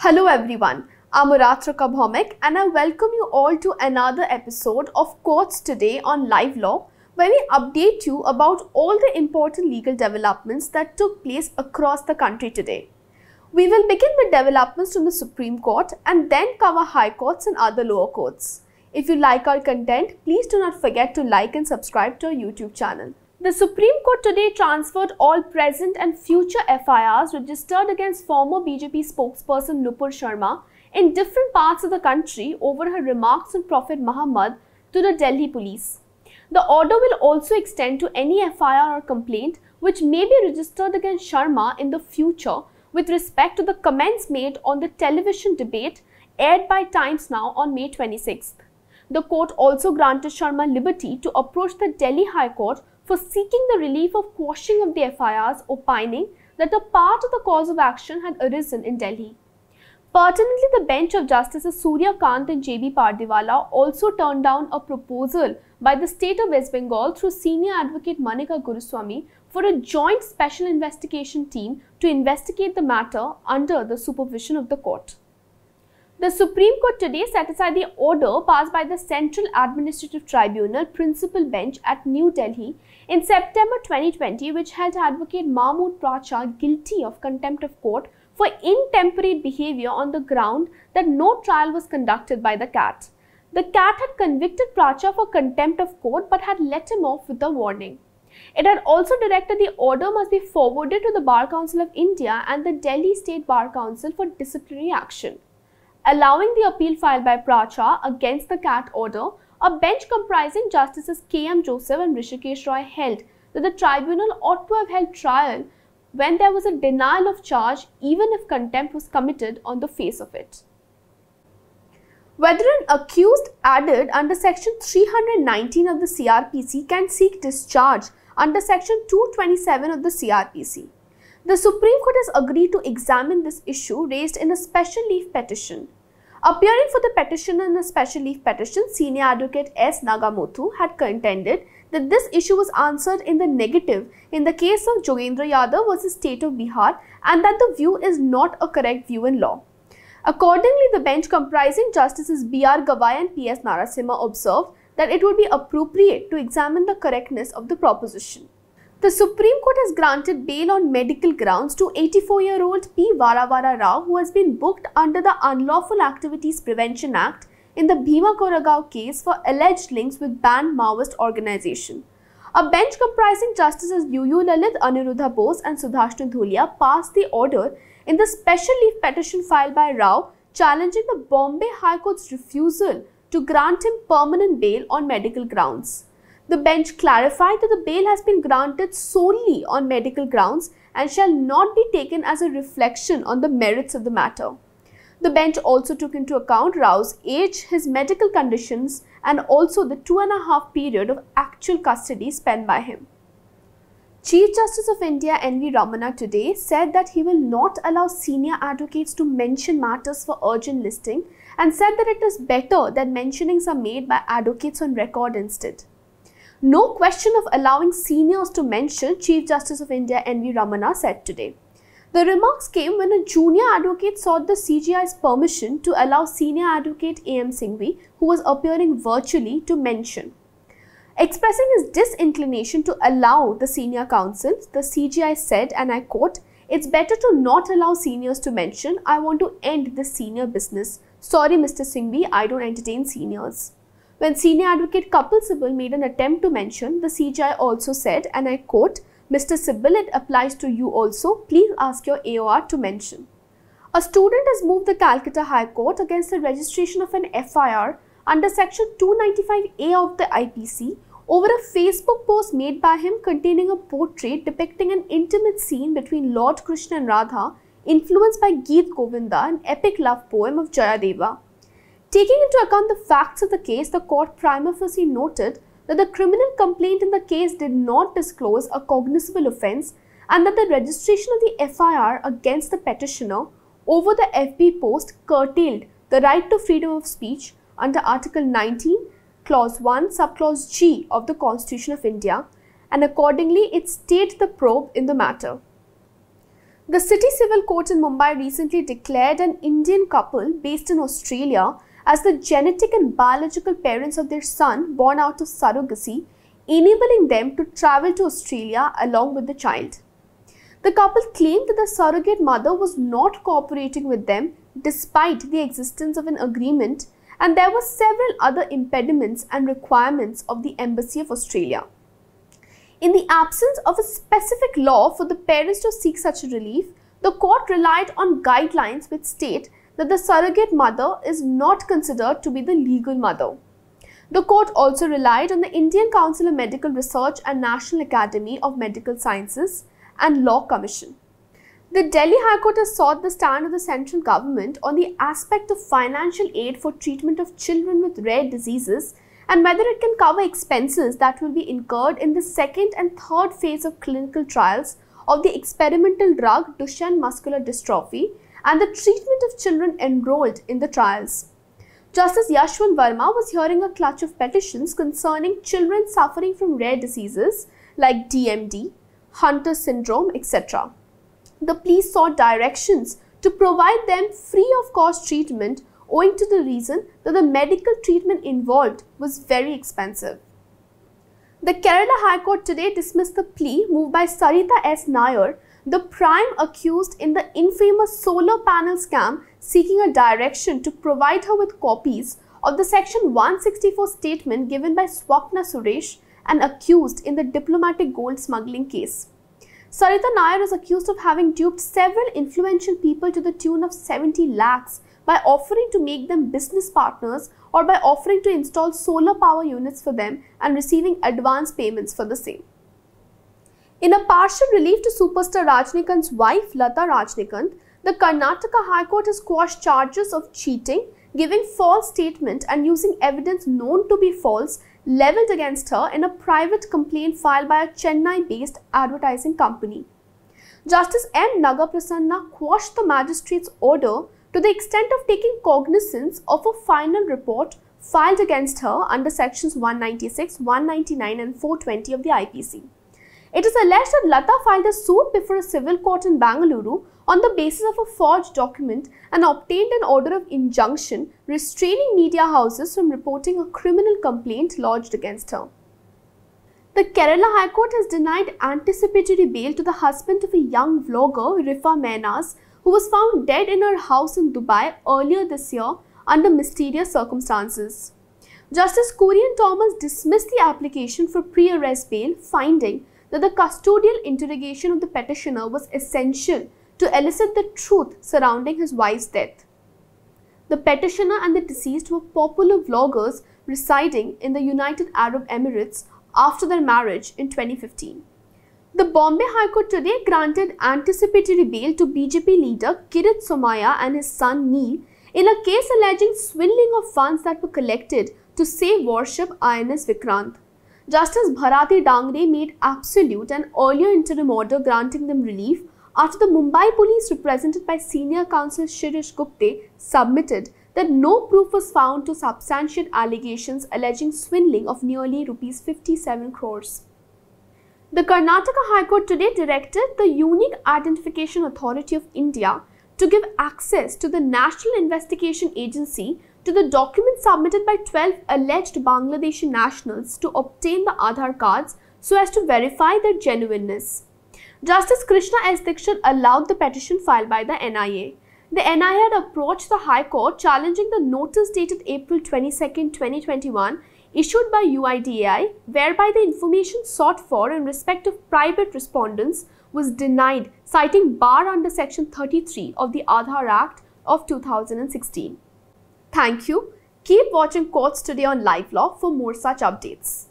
Hello everyone, I'm Pracha and I welcome you all to another episode of Courts Today on LiveLaw, where we update you about all the important legal developments that took place across the country today. We will begin with developments from the Supreme Court and then cover High Courts and other lower courts. If you like our content, please do not forget to like and subscribe to our YouTube channel. The Supreme Court today transferred all present and future FIRs registered against former BJP spokesperson Nupur Sharma in different parts of the country over her remarks on Prophet Muhammad to the Delhi police. The order will also extend to any FIR or complaint which may be registered against Sharma in the future with respect to the comments made on the television debate aired by Times Now on May 26th. The court also granted Sharma liberty to approach the Delhi High Court for seeking the relief of quashing of the FIRs, opining that a part of the cause of action had arisen in Delhi. Pertinently, the bench of Justices Surya Kant and J.B. Pardiwala also turned down a proposal by the state of West Bengal through senior advocate Manika Guruswamy for a joint special investigation team to investigate the matter under the supervision of the court. The Supreme Court today set aside the order passed by the Central Administrative Tribunal Principal Bench at New Delhi in September 2020, which held advocate Mahmood Pracha guilty of contempt of court for intemperate behavior on the ground that no trial was conducted by the CAT. The CAT had convicted Pracha for contempt of court but had let him off with a warning. It had also directed the order must be forwarded to the Bar Council of India and the Delhi State Bar Council for disciplinary action. Allowing the appeal filed by Pracha against the CAT order, a bench comprising Justices K.M. Joseph and Rishikesh Roy held that the tribunal ought to have held trial when there was a denial of charge even if contempt was committed on the face of it. Whether an accused added under Section 319 of the CRPC can seek discharge under Section 227 of the CRPC. The Supreme Court has agreed to examine this issue raised in a special leave petition. Appearing for the petitioner in a special leave petition, senior advocate S. Nagamothu had contended that this issue was answered in the negative in the case of Jogendra Yadav versus State of Bihar and that the view is not a correct view in law. Accordingly, the bench comprising Justices B.R. Gavai and P.S. Narasimha observed that it would be appropriate to examine the correctness of the proposition. The Supreme Court has granted bail on medical grounds to 84-year-old P. Varavara Rao, who has been booked under the Unlawful Activities Prevention Act in the Bhima Koregaon case for alleged links with banned Maoist organization. A bench comprising Justices U.U. Lalit, Aniruddha Bose and Sudhashnu Dhulia passed the order in the special leave petition filed by Rao challenging the Bombay High Court's refusal to grant him permanent bail on medical grounds. The bench clarified that the bail has been granted solely on medical grounds and shall not be taken as a reflection on the merits of the matter. The bench also took into account Rao's age, his medical conditions, and also the 2.5 period of actual custody spent by him. Chief Justice of India N.V. Ramana today said that he will not allow senior advocates to mention matters for urgent listing and said that it is better that mentionings are made by advocates on record instead. No question of allowing seniors to mention, Chief Justice of India N.V. Ramana said today. The remarks came when a junior advocate sought the CJI's permission to allow senior advocate A.M. Singhvi, who was appearing virtually, to mention. Expressing his disinclination to allow the senior counsel, the CJI said, and I quote, "It's better to not allow seniors to mention. I want to end this senior business. Sorry, Mr. Singhvi, I don't entertain seniors." When senior advocate Kapil Sibal made an attempt to mention, the CJI also said, and I quote, "Mr. Sibal, it applies to you also. Please ask your AOR to mention." A student has moved the Calcutta High Court against the registration of an FIR under Section 295A of the IPC over a Facebook post made by him containing a portrait depicting an intimate scene between Lord Krishna and Radha, influenced by Geet Govinda, an epic love poem of Jayadeva. Taking into account the facts of the case, the court prima facie noted that the criminal complaint in the case did not disclose a cognizable offence and that the registration of the FIR against the petitioner over the FB post curtailed the right to freedom of speech under Article 19, Clause 1, Subclause G of the Constitution of India, and accordingly it stayed the probe in the matter. The City Civil Court in Mumbai recently declared an Indian couple based in Australia as the genetic and biological parents of their son born out of surrogacy, enabling them to travel to Australia along with the child. The couple claimed that the surrogate mother was not cooperating with them despite the existence of an agreement, and there were several other impediments and requirements of the Embassy of Australia. In the absence of a specific law for the parents to seek such a relief, the court relied on guidelines which state that the surrogate mother is not considered to be the legal mother. The court also relied on the Indian Council of Medical Research and National Academy of Medical Sciences and Law Commission. The Delhi High Court has sought the stand of the central government on the aspect of financial aid for treatment of children with rare diseases and whether it can cover expenses that will be incurred in the second and third phase of clinical trials of the experimental drug Duchenne muscular dystrophy and the treatment of children enrolled in the trials. Justice Yashwant Verma was hearing a clutch of petitions concerning children suffering from rare diseases like DMD, Hunter syndrome, etc. The police sought directions to provide them free of cost treatment owing to the reason that the medical treatment involved was very expensive. The Kerala High Court today dismissed the plea moved by Sarita S. Nair, the prime accused in the infamous solar panel scam, seeking a direction to provide her with copies of the Section 164 statement given by Swapna Suresh, an accused in the diplomatic gold smuggling case. Sarita Nair is accused of having duped several influential people to the tune of 70 lakhs by offering to make them business partners or by offering to install solar power units for them and receiving advance payments for the same. In a partial relief to superstar Rajnikant's wife Lata Rajnikant, the Karnataka High Court has quashed charges of cheating, giving false statement and using evidence known to be false levelled against her in a private complaint filed by a Chennai-based advertising company. Justice M. Nagaprasanna quashed the magistrate's order to the extent of taking cognizance of a final report filed against her under sections 196, 199 and 420 of the IPC. It is alleged that Lata filed a suit before a civil court in Bangalore on the basis of a forged document and obtained an order of injunction restraining media houses from reporting a criminal complaint lodged against her. The Kerala High Court has denied anticipatory bail to the husband of a young vlogger, Rifa Menas, who was found dead in her house in Dubai earlier this year under mysterious circumstances. Justice Kurian Thomas dismissed the application for pre-arrest bail, finding that the custodial interrogation of the petitioner was essential to elicit the truth surrounding his wife's death. The petitioner and the deceased were popular vloggers residing in the United Arab Emirates after their marriage in 2015. The Bombay High Court today granted anticipatory bail to BJP leader Kirit Somaya and his son Neil in a case alleging swindling of funds that were collected to save warship INS Vikrant. Justice Bharati Dangre made absolute an earlier interim order granting them relief after the Mumbai police, represented by senior counsel Shirish Gupte, submitted that no proof was found to substantiate allegations alleging swindling of nearly Rs 57 crores. The Karnataka High Court today directed the Unique Identification Authority of India to give access to the National Investigation Agency to the documents submitted by 12 alleged Bangladeshi nationals to obtain the Aadhaar cards so as to verify their genuineness. Justice Krishna S. Dikshit allowed the petition filed by the NIA. The NIA had approached the High Court challenging the notice dated April 22, 2021 issued by UIDAI, whereby the information sought for in respect of private respondents was denied, citing bar under Section 33 of the Aadhaar Act of 2016. Thank you. Keep watching Courts Today on LiveLaw for more such updates.